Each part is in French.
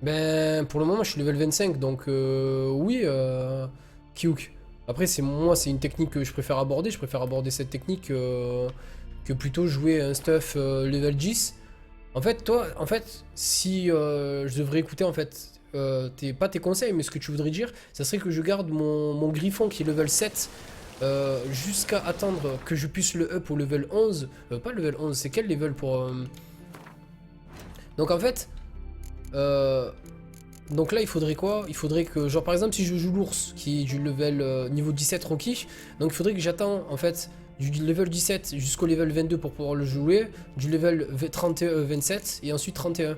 Ben, pour le moment, je suis level 25, donc oui, Kiyuk. Après, c'est une technique que je préfère aborder. Je préfère aborder cette technique que plutôt jouer un stuff level 10. En fait, toi, en fait, si je devrais écouter, en fait, pas tes conseils, mais ce que tu voudrais dire, ça serait que je garde mon griffon qui est level 7 jusqu'à attendre que je puisse le up au level 11. Pas level 11, c'est quel level pour... Donc en fait... Euh, donc là, il faudrait quoi? Il faudrait que, genre par exemple, si je joue l'ours qui est du level niveau 17 Rocky, donc il faudrait que j'attends en fait du level 17 jusqu'au level 22 pour pouvoir le jouer, du level 31, 27 et ensuite 31.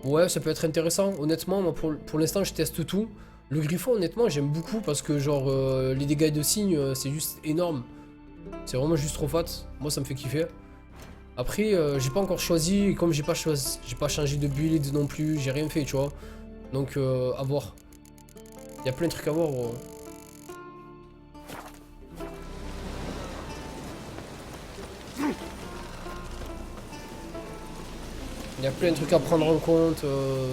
Ouais, ça peut être intéressant. Honnêtement, moi pour l'instant, je teste tout. Le griffon, honnêtement, j'aime beaucoup parce que genre les dégâts de cygne, c'est juste énorme. C'est vraiment juste trop fat. Moi, ça me fait kiffer. Après, j'ai pas encore choisi, et comme j'ai pas changé de build non plus, j'ai rien fait, tu vois. Donc, à voir. Il y a plein de trucs à voir, gros. Il y a plein de trucs à prendre en compte.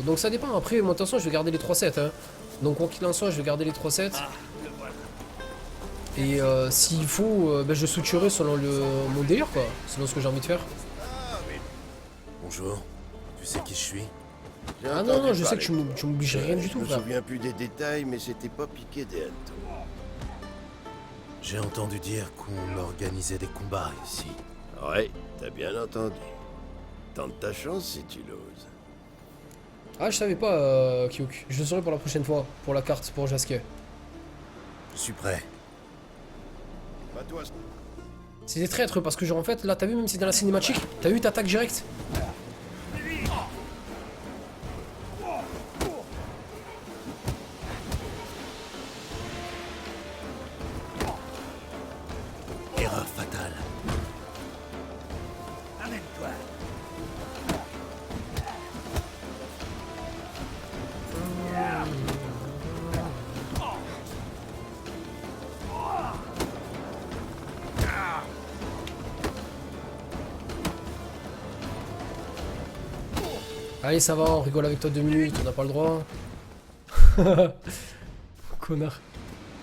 Donc, ça dépend. Après, moi, de toute façon, je vais garder les 3 sets. Hein. Donc, quoi qu'il en soit, je vais garder les 3 sets. Et s'il faut, ben, je switcherai selon mon délire, quoi. Selon ce que j'ai envie de faire. Bonjour, tu sais qui je suis? J'ai Ah non, entendu non, je sais que parler de toi. tu m'obliges rien du Je tout, me frère. souviens plus des détails, mais c'était pas piqué des hannetons. J'ai entendu dire qu'on organisait des combats ici. Ouais, t'as bien entendu. Tente ta chance si tu l'oses. Ah, je savais pas, Kyuk. Je le saurai pour la prochaine fois. Pour la carte, pour Jasquet. Je suis prêt. Pas toi. C'est des traîtres parce que genre en fait là t'as vu même si dans la cinématique t'as vu t'attaques direct. Erreur fatale. Allez ça va, on rigole avec toi 2 minutes, on n'a pas le droit. Connard.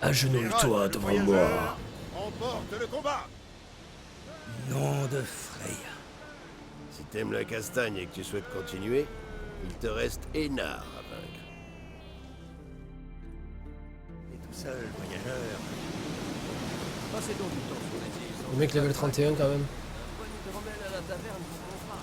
Agenouille-toi devant moi. Emporte le combat. Nom de Freya. Si t'aimes la castagne et que tu souhaites continuer, il te reste Énard à vaincre. Et tout seul, voyageur. Passez donc du temps sur les îles. Le mec level 31 quand même. Pourquoi nous te ramène à la taverne pour qu'on parle?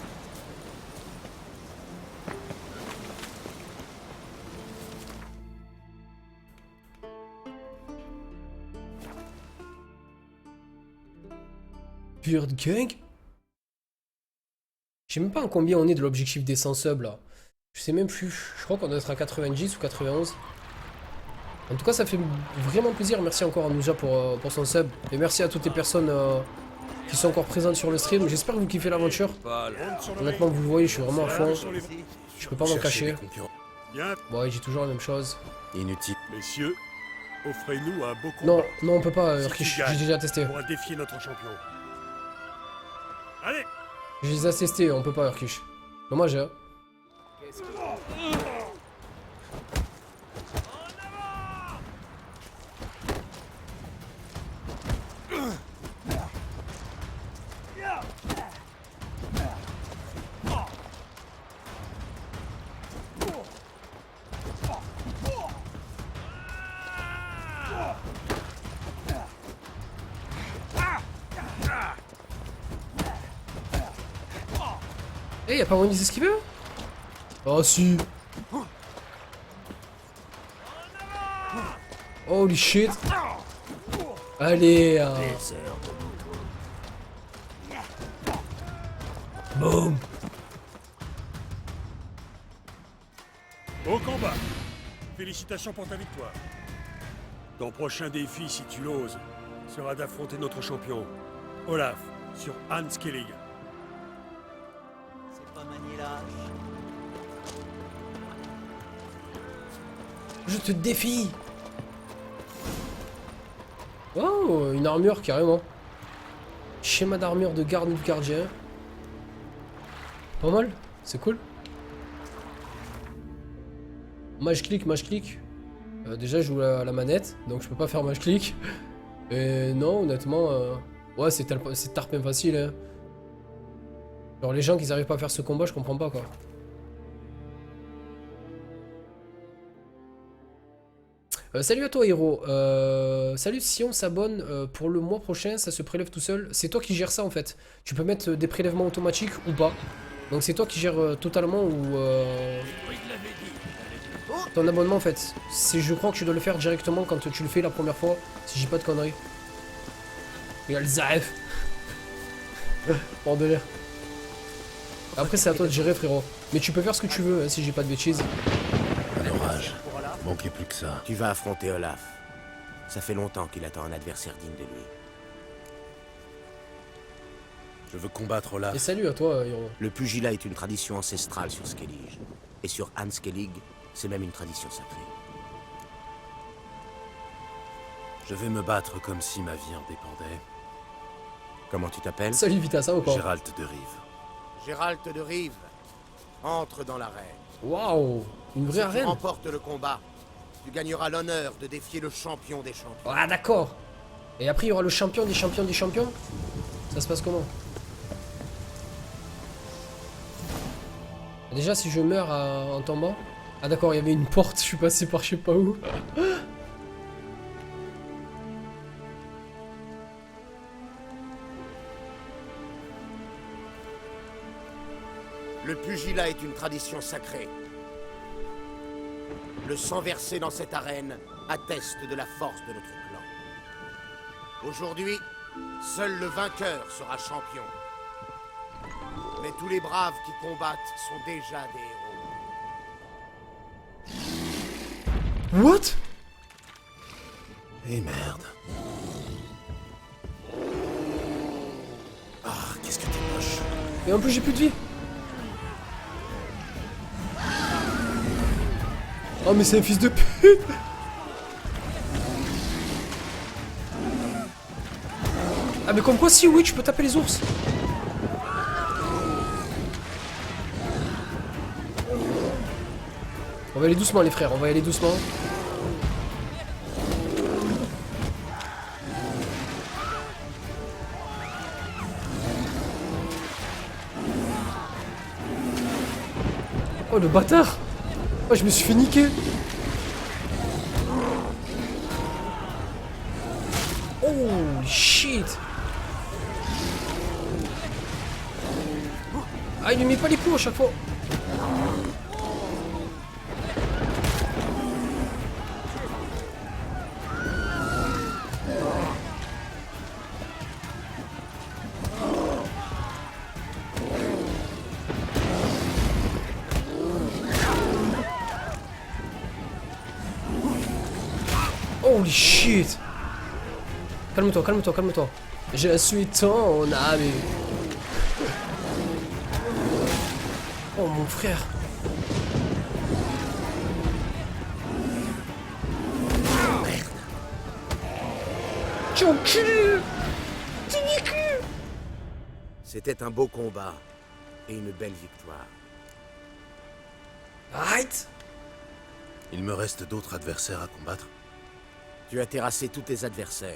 Bird Gang. Je sais même pas en combien on est de l'objectif des 100 subs là. Je sais même plus. Je crois qu'on doit être à 90 ou 91. En tout cas ça fait vraiment plaisir. Merci encore à Nouja pour son sub. Et merci à toutes les personnes qui sont encore présentes sur le stream. J'espère que vous kiffez l'aventure. Honnêtement vous le voyez, je suis vraiment à fond. Je peux pas m'en Chercher cacher. des concurrents. Bien, Ouais, j'ai toujours la même chose. Inutile. messieurs, offrez-nous un beau combat Non, non, on peut pas, Si tu Urkish. gagnes, J'ai déjà testé. pour défier notre champion. Allez, J'ai déjà testé, on peut pas, Urkish. Dommage, hein. Eh, y'a pas moyen de s'esquiver? Oh si. Holy shit. Allez. Boum. au combat. Félicitations pour ta victoire. Ton prochain défi, si tu l'oses, sera d'affronter notre champion, Olaf, sur Hans Kellig. C'est pas manier la hache. Je te défie. Oh, une armure carrément. Schéma d'armure de garde du gardien. Pas mal, c'est cool. Mage click, mage click. Déjà, je joue à la manette, donc je peux pas faire mage click. Et non, honnêtement, ouais, c'est tarpin facile. Hein. Genre, les gens qui arrivent pas à faire ce combat, je comprends pas quoi. Salut à toi, Hiro. Salut, si on s'abonne pour le mois prochain, ça se prélève tout seul. C'est toi qui gères ça en fait. Tu peux mettre des prélèvements automatiques ou pas. Donc c'est toi qui gères totalement ou ton abonnement en fait. Je crois que tu dois le faire directement quand tu le fais la première fois, si j'ai pas de conneries. Regarde Zaef. Bord de l'air. Après c'est à toi de gérer frérot. Mais tu peux faire ce que tu veux hein, si j'ai pas de bêtises. Un orage. Manquait plus que ça. Tu vas affronter Olaf. Ça fait longtemps qu'il attend un adversaire digne de lui. Je veux combattre Olaf. Et salut à toi Hiro. Le pugilat est une tradition ancestrale sur Skellige. Et sur Hans Skellig, c'est même une tradition sacrée. Je vais me battre comme si ma vie en dépendait. Comment tu t'appelles? Salut Vitassa ou pas? Gérald de Rive. Gérald de Rive. Entre dans l'arène. Waouh, une vraie Si tu arène. remportes le combat, tu gagneras l'honneur de défier le champion des champions. Ah d'accord. Et après il y aura le champion des champions des champions. Ça se passe comment? Déjà si je meurs en tombant. Ah d'accord, il y avait une porte, je suis passé par je sais pas où. Le pugilat est une tradition sacrée. Le sang versé dans cette arène atteste de la force de notre clan. Aujourd'hui, seul le vainqueur sera champion. Mais tous les braves qui combattent sont déjà des héros. What? Eh merde. Ah, qu'est-ce que t'es moche. Et en plus j'ai plus de vie. Oh mais c'est un fils de pute. Ah mais comme quoi si oui tu peux taper les ours. On va aller doucement les frères, on va y aller doucement. Oh le bâtard. Oh je me suis fait niquer. Oh shit. Ah il lui met pas les coups à chaque fois. Holy shit. Calme-toi, calme-toi, calme-toi. Je suis ton ami. Oh mon frère. Merde. Tu enculé. Tu niqué. C'était un beau combat et une belle victoire. Arrête. Il me reste d'autres adversaires à combattre. Tu as terrassé tous tes adversaires.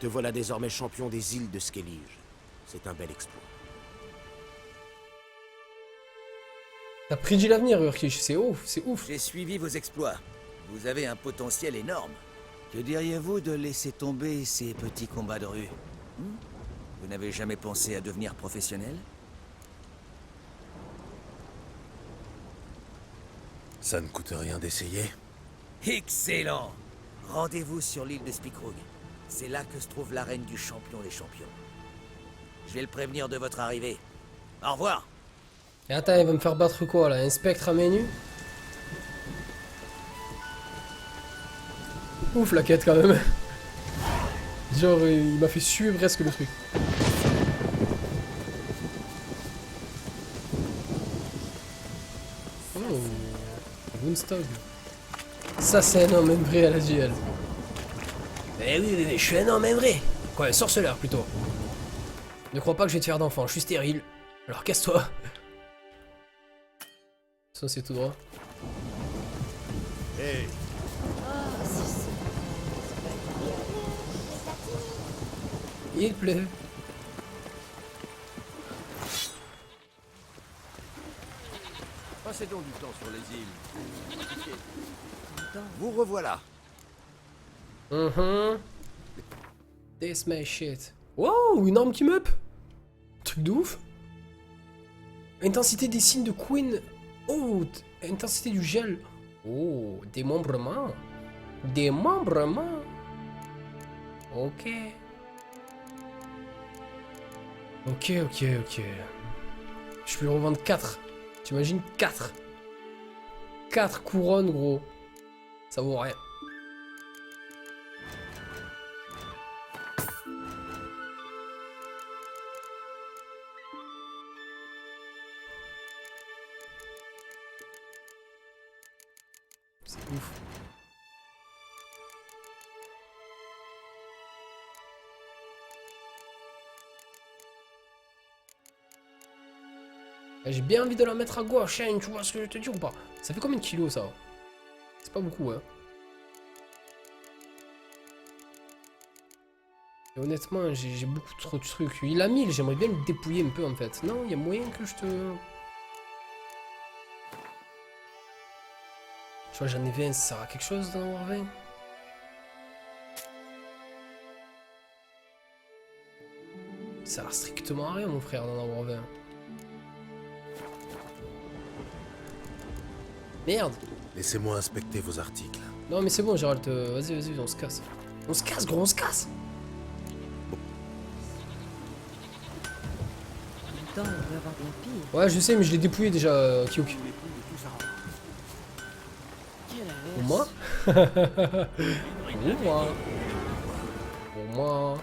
Te voilà désormais champion des îles de Skellige. C'est un bel exploit. T'as prédit l'avenir, Urkish, c'est ouf, c'est ouf. J'ai suivi vos exploits. Vous avez un potentiel énorme. Que diriez-vous de laisser tomber ces petits combats de rue? Vous n'avez jamais pensé à devenir professionnel? Ça ne coûte rien d'essayer. Excellent! Rendez-vous sur l'île de Spikrug. C'est là que se trouve l'arène du champion des champions. Je vais le prévenir de votre arrivée. Au revoir! Et attends, il va me faire battre quoi là? Un spectre à menu? Ouf la quête quand même. Genre il m'a fait suer presque le truc. Oh, Moonstog. Ça c'est un homme vrai à la JL. Eh oui, je suis un homme vrai. Quoi, un sorceleur plutôt. Ne crois pas que je vais te faire d'enfant, je suis stérile. Alors casse-toi. Ça c'est tout droit. Hé, Il pleut. passez donc du temps sur les îles. Vous revoilà. This my shit. Wow, une arme qui m'up. Truc de ouf. Intensité des signes de Queen. Oh, intensité du gel. Oh, démembrement. Démembrement. Ok. Ok. Je peux revendre 4. T'imagines 4. 4 couronnes, gros. Ça vaut rien. C'est ouf. J'ai bien envie de la mettre à gauche, hein, tu vois ce que je te dis ou pas? Ça fait combien de kilos ça? C'est pas beaucoup, hein. Et honnêtement, j'ai beaucoup trop de trucs. Il a 1000, j'aimerais bien le dépouiller un peu en fait. Non, il y a moyen que je te... Tu vois, j'en ai 20, ça sert à quelque chose d'en avoir 20? Ça sert strictement à rien, mon frère, d'en avoir 20. Merde! Laissez-moi inspecter vos articles. Non, mais c'est bon, Gérald, vas-y, on se casse. On se casse, gros, on se casse! Attends, on va avoir bien pire. Ouais, je sais, mais je l'ai dépouillé déjà, Kyuk. Quelle Pour averse. moi? Pour moi. Pour moi.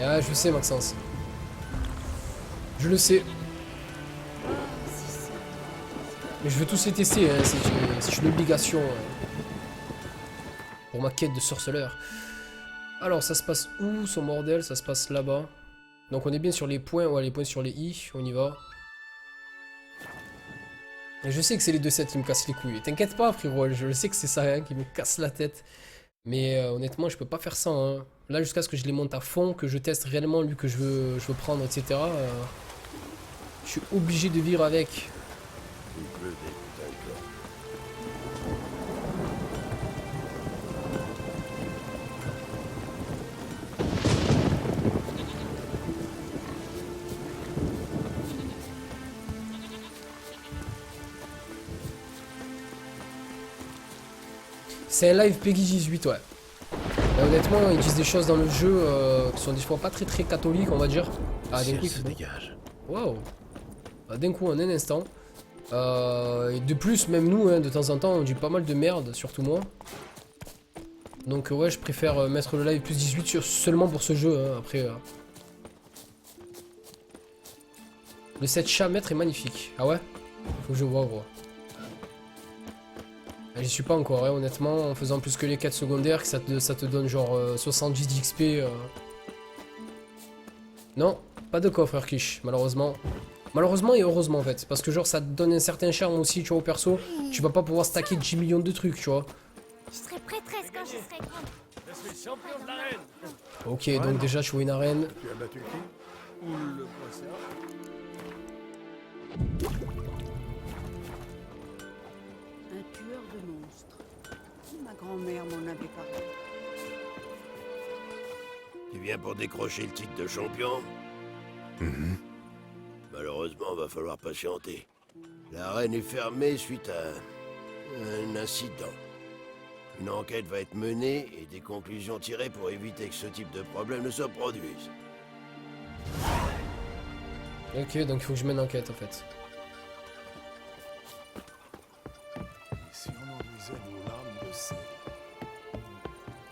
Ah, je sais, Maxence. Je le sais. Mais je veux tous les tester, hein, c'est une obligation. Pour ma quête de sorceleur. Alors, ça se passe où, son bordel? Ça se passe là-bas. Donc, on est bien sur les points. Ouais, les points sur les i. On y va. Et je sais que c'est les 2-7 qui me cassent les couilles. T'inquiète pas, frérot. Je sais que c'est ça hein, qui me casse la tête. Mais honnêtement, je peux pas faire ça. Hein. Là, jusqu'à ce que je les monte à fond, que je teste réellement lui que je veux prendre, etc. Je suis obligé de vivre avec. C'est un live Peggy 18, ouais. Et honnêtement, ils disent des choses dans le jeu qui sont des fois pas très catholiques, on va dire. Ah, d'un coup, il se fait bon. dégage. Waouh. Ah, d'un coup, en un instant. Et de plus, même nous, hein, de temps en temps, on dit pas mal de merde, surtout moi. Donc ouais, je préfère mettre le live plus 18 seulement pour ce jeu, hein, après... Le 7 chat maître est magnifique. Ah ouais? Faut que je vois, gros. J'y suis pas encore, hein, honnêtement, en faisant plus que les quêtes secondaires, que ça te donne genre 70 d'XP. Non, pas de coffre, Urkish, malheureusement. Malheureusement et heureusement en fait, parce que genre ça te donne un certain charme aussi, tu vois, au perso. Tu vas pas pouvoir stacker 10 millions de trucs, tu vois. Je serai prêtresse quand je serai grande. Je suis champion de l'arène. Ok, donc déjà tu vois une arène. Tu as battu qui? Ou le professeur? Un tueur de monstres. Ma grand-mère m'en avait parlé. Tu viens pour décrocher le titre de champion? Malheureusement, va falloir patienter. L'arène est fermée suite à un incident. Une enquête va être menée et des conclusions tirées pour éviter que ce type de problème ne se produise. Ok, donc il faut que je mène l'enquête en fait. Si on enduisait nos larmes de sel.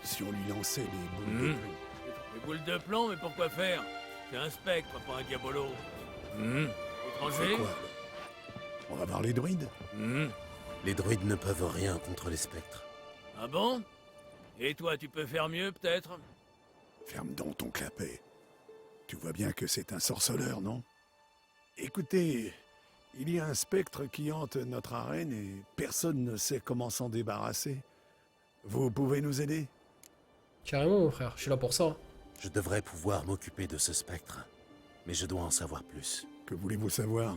Si on lui lançait des boules de plomb. Des boules de plomb, mais pourquoi faire? C'est un spectre, pas un diabolo. Étranger? Quoi? On va voir les druides? Les druides ne peuvent rien contre les spectres. Ah bon? Et toi, tu peux faire mieux, peut-être? Ferme donc ton clapet. Tu vois bien que c'est un sorceleur, non? Écoutez, il y a un spectre qui hante notre arène et personne ne sait comment s'en débarrasser. Vous pouvez nous aider? Carrément, mon frère, je suis là pour ça. Je devrais pouvoir m'occuper de ce spectre, mais je dois en savoir plus. Que voulez-vous savoir?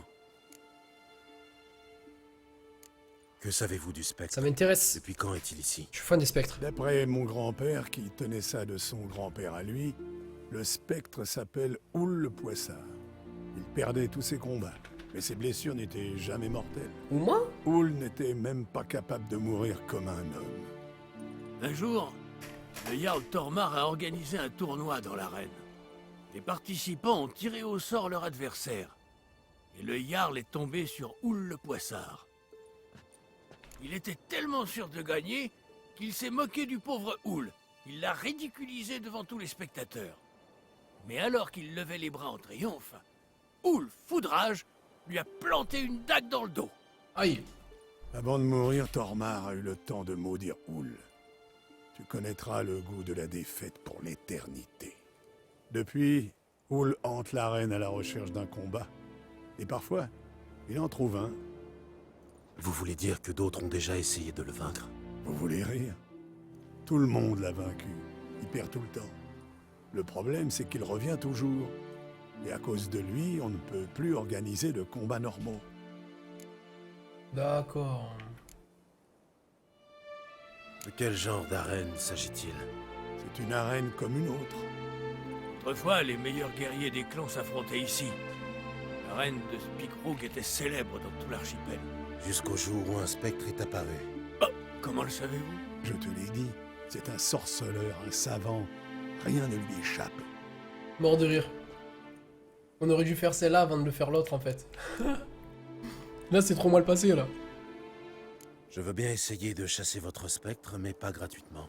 Que savez-vous du spectre? Ça m'intéresse. Depuis quand est-il ici? Je suis fan des spectres. D'après mon grand-père, qui tenait ça de son grand-père à lui, le spectre s'appelle Houle le Poissard. Il perdait tous ses combats, mais ses blessures n'étaient jamais mortelles. Ou moi? Houle n'était même pas capable de mourir comme un homme. Un jour, le Jarl Tormar a organisé un tournoi dans l'arène. Les participants ont tiré au sort leur adversaire. Et le Jarl est tombé sur Houle le Poissard. Il était tellement sûr de gagner qu'il s'est moqué du pauvre Houle. Il l'a ridiculisé devant tous les spectateurs. Mais alors qu'il levait les bras en triomphe, Houle, fou de rage, lui a planté une dague dans le dos. Aïe. Avant de mourir, Tormar a eu le temps de maudire Houle. Tu connaîtras le goût de la défaite pour l'éternité. Depuis, Houle hante l'arène à la recherche d'un combat. Et parfois, il en trouve un. Vous voulez dire que d'autres ont déjà essayé de le vaincre? Vous voulez rire? Tout le monde l'a vaincu. Il perd tout le temps. Le problème, c'est qu'il revient toujours. Et à cause de lui, on ne peut plus organiser de combats normaux. D'accord. De quel genre d'arène s'agit-il? C'est une arène comme une autre. Autrefois, les meilleurs guerriers des clans s'affrontaient ici. La reine de Spikeroog était célèbre dans tout l'archipel. Jusqu'au jour où un spectre est apparu. Oh, comment le savez-vous? Je te l'ai dit, c'est un sorceleur, un savant. Rien ne lui échappe. Mort de rire. On aurait dû faire celle-là avant de le faire l'autre en fait. Là c'est trop mal passé là. Je veux bien essayer de chasser votre spectre, mais pas gratuitement.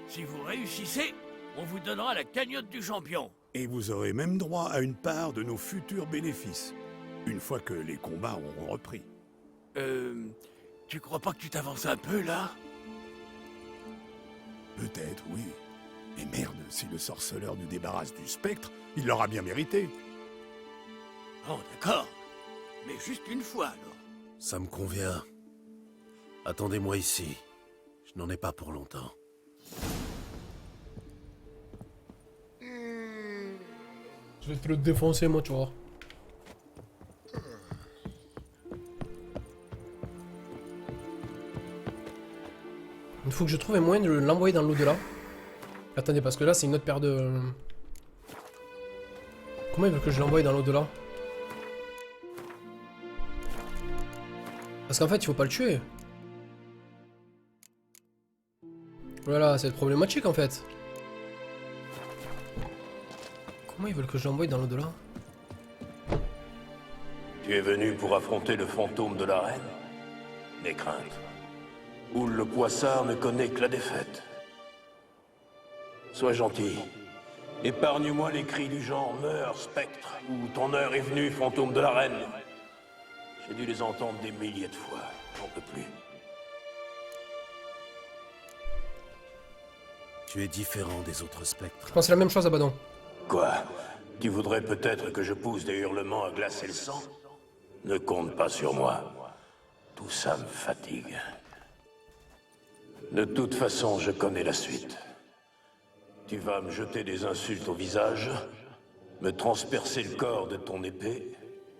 Si vous réussissez, on vous donnera la cagnotte du champion. Et vous aurez même droit à une part de nos futurs bénéfices, une fois que les combats auront repris. Tu crois pas que tu t'avances un peu là? Peut-être, oui. Mais merde, si le sorceleur nous débarrasse du spectre, il l'aura bien mérité. Oh d'accord. Mais juste une fois alors. Ça me convient. Attendez-moi ici. Je n'en ai pas pour longtemps. Je vais te le défoncer moi tu vois. Il faut que je trouve un moyen de l'envoyer dans l'au-delà. Attendez, parce que là, c'est une autre paire de... Comment il veut que je l'envoie dans l'au-delà? Parce qu'en fait, il faut pas le tuer. Voilà, c'est problématique en fait. Comment ils veulent que je l'envoie dans l'au-delà? Tu es venu pour affronter le fantôme de la reine? N'aie crainte. Houle le Poissard ne connaît que la défaite. Sois gentil. Épargne-moi les cris du genre « Meurs, spectre » ou « Ton heure est venue, fantôme de la reine ». J'ai dû les entendre des milliers de fois. J'en peux plus. Tu es différent des autres spectres. Je pense que c'est la même chose, Abaddon. Quoi? Tu voudrais peut-être que je pousse des hurlements à glacer le sang? Ne compte pas sur moi. Tout ça me fatigue. De toute façon, je connais la suite. Tu vas me jeter des insultes au visage, me transpercer le corps de ton épée,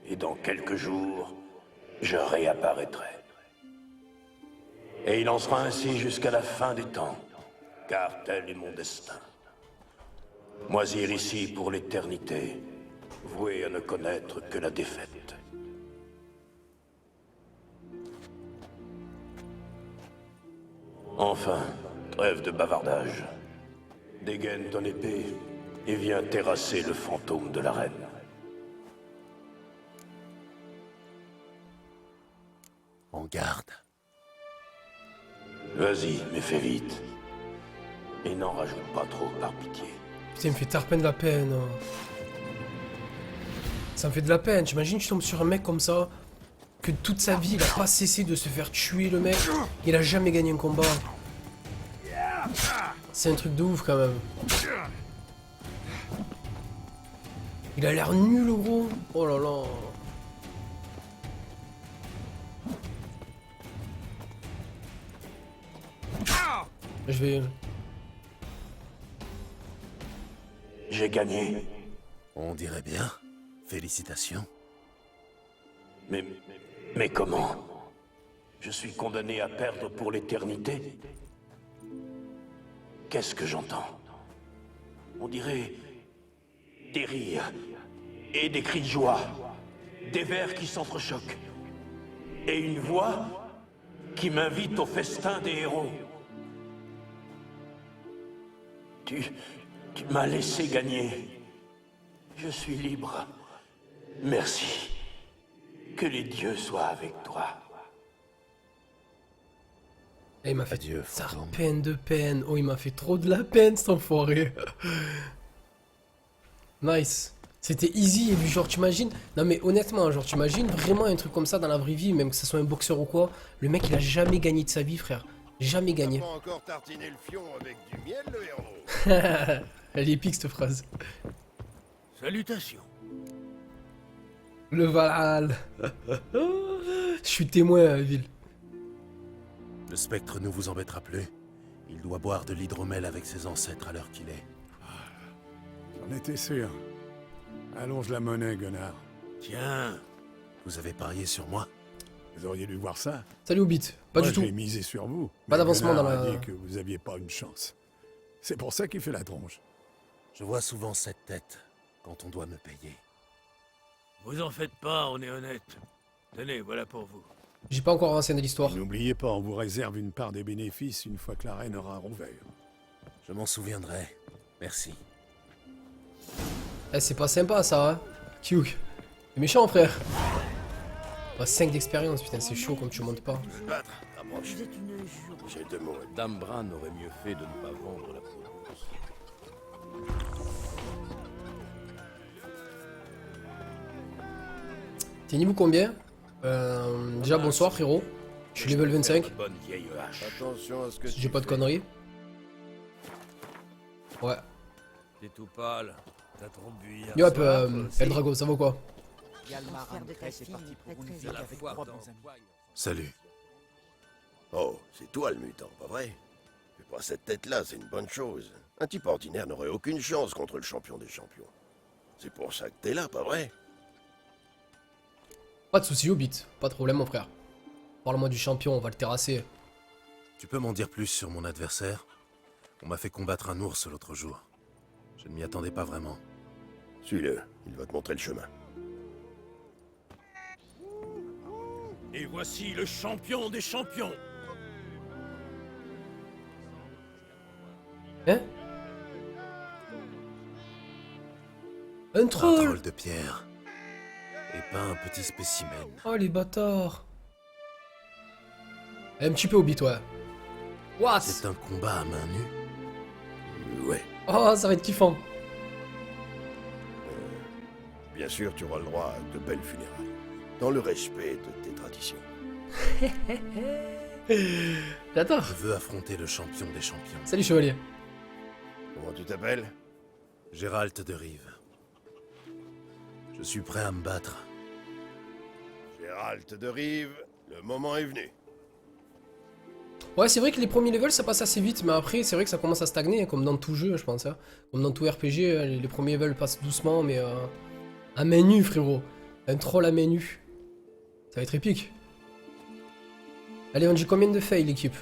et dans quelques jours, je réapparaîtrai. Et il en sera ainsi jusqu'à la fin des temps, car tel est mon destin. Moisir ici pour l'éternité, voué à ne connaître que la défaite. Enfin, trêve de bavardage. Dégaine ton épée et viens terrasser le fantôme de la reine. En garde. Vas-y, mais fais vite. Et n'en rajoute pas trop, par pitié. Putain, il me fait tarpin de la peine. Ça me fait de la peine. T'imagines, tu tombes sur un mec comme ça, que toute sa vie, il a pas cessé de se faire tuer, le mec. Il a jamais gagné un combat. C'est un truc de ouf, quand même. Il a l'air nul, le gros. Oh là là. Je vais... J'ai gagné. On dirait bien. Félicitations. Mais comment? Je suis condamné à perdre pour l'éternité? Qu'est-ce que j'entends? On dirait des rires et des cris de joie, des vers qui s'entrechoquent, et une voix qui m'invite au festin des héros. Tu m'as laissé gagner. Je suis libre. Merci. Que les dieux soient avec toi. Et il m'a fait Adieu, sa fantôme. peine de peine. Oh, il m'a fait trop de la peine, cet enfoiré. Nice. C'était easy, et puis genre, t'imagines... Non mais honnêtement, genre, t'imagines vraiment un truc comme ça dans la vraie vie, même que ce soit un boxeur ou quoi. Le mec, il a jamais gagné de sa vie, frère. Jamais gagné. Pas encore tartiné le fion avec du miel, le héros. Elle est épique, cette phrase. Salutations. Le Valhall. Je suis témoin, ville. Le spectre ne vous embêtera plus. Il doit boire de l'hydromel avec ses ancêtres à l'heure qu'il est. J'en étais sûr. Allonge la monnaie, Gunnar. Tiens, Vous avez parié sur moi? Vous auriez dû voir ça. Salut Hobbit. Pas Moi, du tout. j'ai misé sur vous. Pas mais d'avancement Gunnar dans la- a dit que vous aviez pas une chance. C'est pour ça qu'il fait la tronche. Je vois souvent cette tête quand on doit me payer. vous en faites pas, on est honnête. Tenez, voilà pour vous. J'ai pas encore avancé de l'histoire. N'oubliez pas, on vous réserve une part des bénéfices une fois que la reine aura rouvert. Je m'en souviendrai. Merci. Eh, c'est pas sympa ça, hein. Kyuk. C'est méchant, frère. Oh, 5 d'expérience, putain, c'est chaud comme tu montes pas. Tu veux te battre? Approche. Vous êtes une injure. J'ai 2 mots. Dame Bran aurait mieux fait de ne pas vendre la peau d'ours. T'es niveau combien déjà, bonsoir, frérot. Je suis level 25, Bonne vieille hache. Attention à ce que si tu j'ai pas de fais. conneries. Ouais. T'es tout pâle. T'as trop bu hier Yo, hop, soir, toi aussi. El Drago, ça va quoi? Faire de ta fille, prêtresse. C'est la foire dans- Salut. Oh, c'est toi le mutant, pas vrai? Mais pas cette tête-là, c'est une bonne chose. Un type ordinaire n'aurait aucune chance contre le champion des champions. C'est pour ça que t'es là, pas vrai? Pas de soucis, Hobbit. Pas de problème, mon frère. Parle-moi du champion, on va le terrasser. Tu peux m'en dire plus sur mon adversaire? On m'a fait combattre un ours l'autre jour. Je ne m'y attendais pas vraiment. Suis-le, il va te montrer le chemin. Et voici le champion des champions. Hein? Un Un troll! troll de pierre. Et pas un petit spécimen. Oh, les bâtards! Un petit peu Hobbit, ouais. What? C'est un combat à main nue? Ouais, Oh, ça va être kiffant. bien sûr, tu auras le droit à de belles funérailles. Dans le respect de tes traditions. J'adore. Je veux affronter le champion des champions. Salut, chevalier. Comment tu t'appelles? Gérald de Rive. Je suis prêt à me battre. Gérald de Rive, le moment est venu. Ouais, c'est vrai que les premiers levels ça passe assez vite, mais après, c'est vrai que ça commence à stagner, comme dans tout jeu, je pense. Hein. Comme dans tout RPG, les premiers levels passent doucement, mais à main nue, frérot. Un troll à main nue. Ça va être épique. Allez, on dit combien de fails, l'équipe?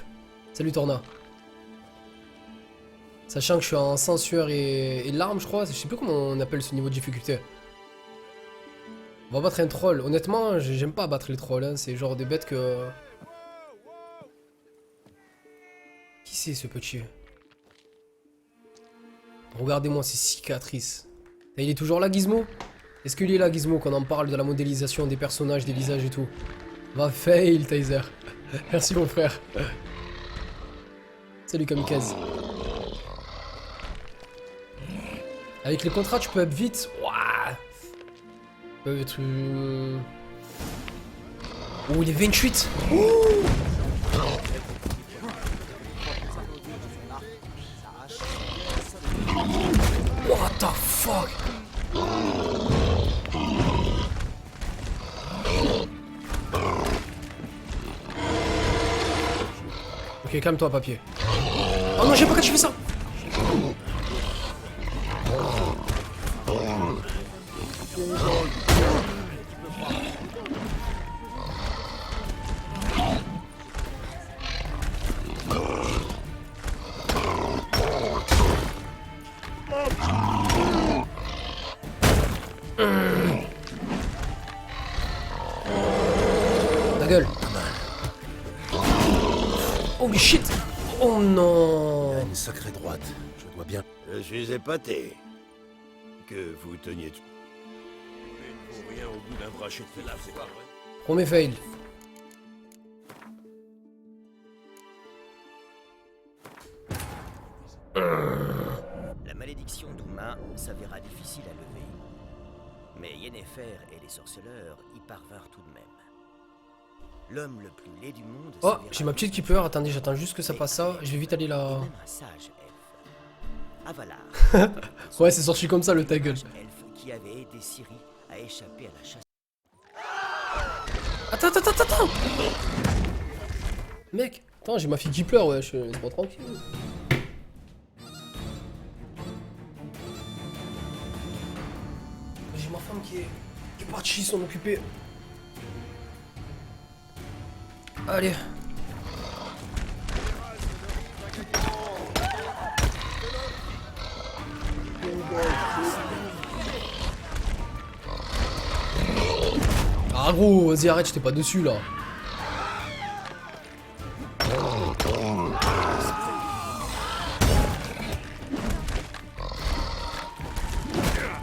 Salut, Torna. Sachant que je suis en sang, sueur et larmes, je crois. Je sais plus comment on appelle ce niveau de difficulté. On va battre un troll. Honnêtement, j'aime pas battre les trolls. Hein. C'est genre des bêtes que... Qui c'est ce petit? Regardez-moi ces cicatrices. Et il est toujours là, Gizmo? Est-ce qu'il est là, Gizmo, qu'on en parle de la modélisation des personnages, des visages et tout? Va fail, Taser. Merci, mon frère. Salut, Kamikaze. Avec les contrats, tu peux up vite. Ouah. Tu peux être... Oh, il est 28. What the fuck? Ok, calme-toi, papier. Oh non, j'ai pas quand tu fais ça. Ta gueule. Holy shit. Oh non. Une sacrée droite. Je dois bien... Je suis épaté. Que vous teniez... Premier fail. La malédiction d'Uma s'avéra difficile à lever. Mais Yennefer et les sorceleurs y parvinrent tout de même. L'homme le plus laid du monde... Oh, s'avéra j'ai ma petite qui pleure. Attendez, j'attends juste que ça passe ça. Je vais vite aller là. même un sage elfe. Avalar. Ouais, c'est sorti comme ça le ta gueule. Elfe qui avait aidé Ciri à échapper à la chasse. Attends. Mec, attends, j'ai ma fille qui pleure, ouais, je suis pas tranquille. J'ai ma femme qui est partie s'en occuper. Allez. Ah gros, vas-y arrête, j'étais pas dessus là.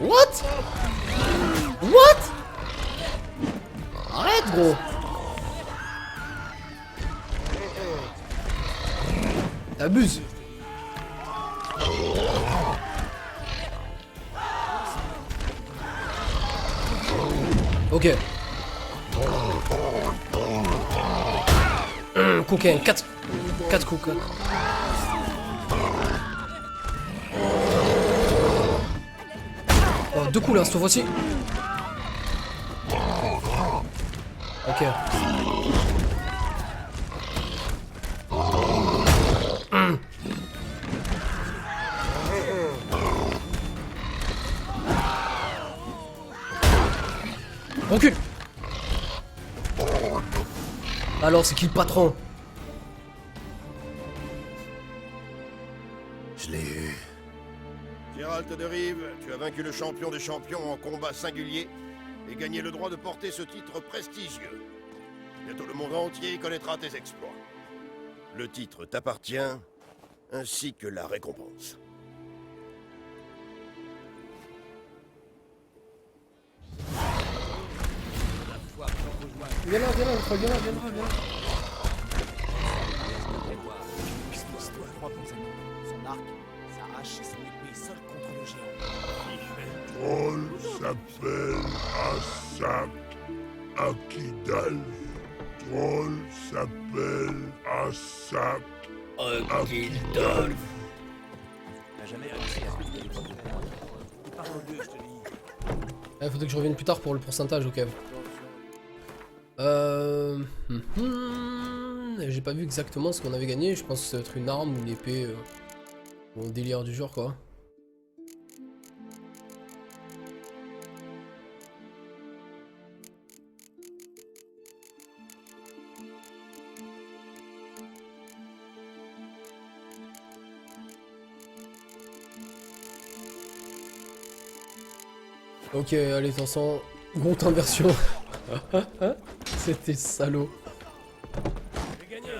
What? What? Arrête gros. T'abuses. Ok. Cocaine, 4 coca. Oh, 2 coups là, cette fois-ci. Ok. Recule. Alors, c'est qui le patron? Je l'ai eu. Gérald de Rive, tu as vaincu le champion des champions en combat singulier et gagné le droit de porter ce titre prestigieux. Bientôt le monde entier connaîtra tes exploits. Le titre t'appartient, ainsi que la récompense. Viens là, viens là. Son arc, sa hache et son épée seuls contre le géant. Troll s'appelle Asak Akidal. Troll s'appelle Asak Akidal. Il faudrait que je revienne plus tard pour le pourcentage, ok. J'ai pas vu exactement ce qu'on avait gagné. Je pense que ça va être une arme ou une épée. Bon, délire du genre quoi. Ok, allez, attention. Gros inversion. C'était salaud. J'ai gagné.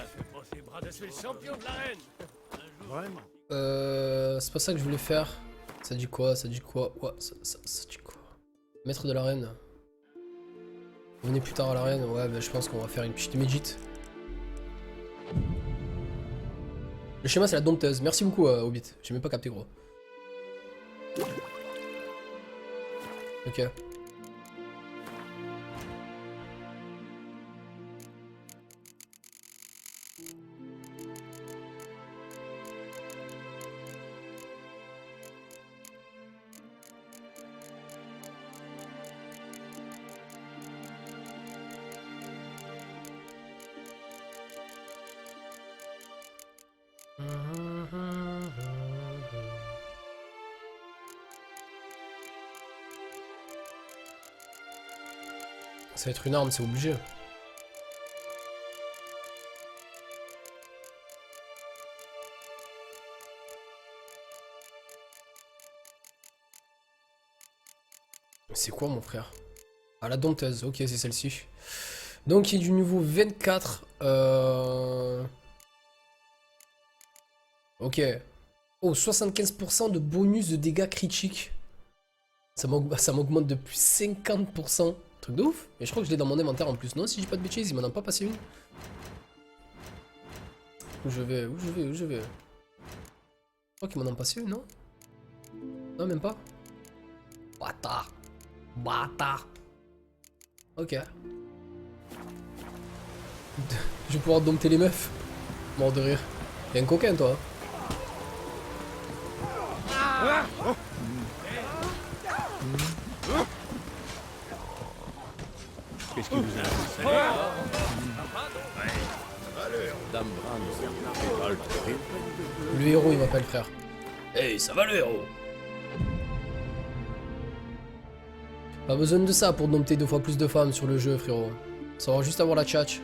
C'est Bradas le champion de l'arène. Vraiment? C'est pas ça que je voulais faire. Ça dit quoi? Ouais, ça dit quoi? Maître de l'arène. Venez plus tard à l'arène. Ouais, bah, je pense qu'on va faire une petite médite. Le schéma, c'est la dompteuse. Merci beaucoup, Hobbit. J'ai même pas capté, gros. Ok. Ça va être une arme, c'est obligé. C'est quoi mon frère? Ah, la dompteuse, ok, c'est celle-ci. Donc il est du niveau 24. Ok. Oh, 75% de bonus de dégâts critiques. Ça m'augmente de plus 50%. Truc de ouf. Et je crois que je l'ai dans mon inventaire en plus. Non, si j'ai pas de bêtises, il m'en a pas passé une. Où je vais? Où je vais? Où je vais? Je crois qu'il m'en a passé une, non? Non, même pas. Bâtard. Bâtard. Ok. Je vais pouvoir dompter les meufs. Mort de rire. T'es un coquin, toi. Qu'est-ce qui vous a intéressé? Dame Bran, Le héros, il m'appelle frère. Hey, ça va le héros? Pas besoin de ça pour dompter 2 fois plus de femmes sur le jeu, frérot. Ça va juste avoir la tchatch.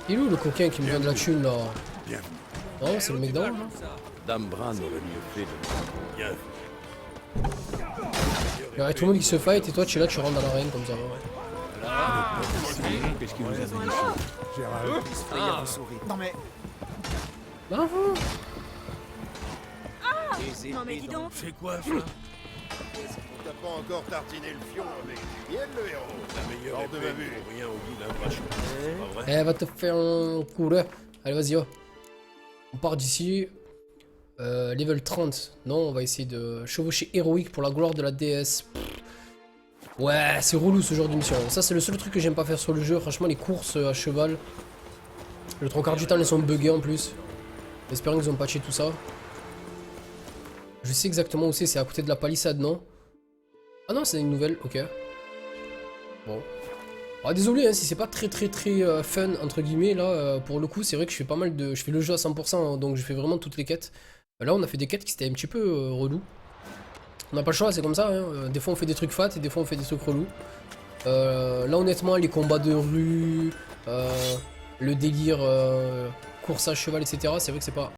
Il est où le coquin qui me donne de la thune là? Non, c'est le mec d'avant là. Dame Bran aurait mieux fait de... Bien. Il y aurait tout le monde qui se fight et toi tu es là, tu rentres dans l'arène comme ça. Qu'est-ce qui vous a mis ici? Non mais... Bravo. Non mais dis donc. C'est quoi ça? T'as pas encore tartiné le fion avec du miel, le héros. La meilleure Hors de ma vue. pour rien au guide d'un brachot. C'est pas vrai? Elle va te faire un coup là. Allez, vas-y, oh. On part d'ici. Level 30. Non, on va essayer de chevaucher héroïque pour la gloire de la déesse. Ouais, c'est relou ce genre de mission. Ça, c'est le seul truc que j'aime pas faire sur le jeu. Franchement, les courses à cheval. Le 3/4 du temps, elles sont buggées en plus. J'espère qu'ils ont patché tout ça. Je sais exactement où c'est à côté de la palissade, non? Ah non, c'est une nouvelle, ok. Bon. Ah, désolé hein, si c'est pas très fun entre guillemets là, pour le coup c'est vrai que je fais pas mal de... Je fais le jeu à 100% hein, donc je fais vraiment toutes les quêtes. Là on a fait des quêtes qui étaient un petit peu relou. On n'a pas le choix, c'est comme ça, hein. Des fois on fait des trucs fat et des fois on fait des trucs relous. Là honnêtement les combats de rue, le délire, course à cheval etc, c'est vrai que c'est pas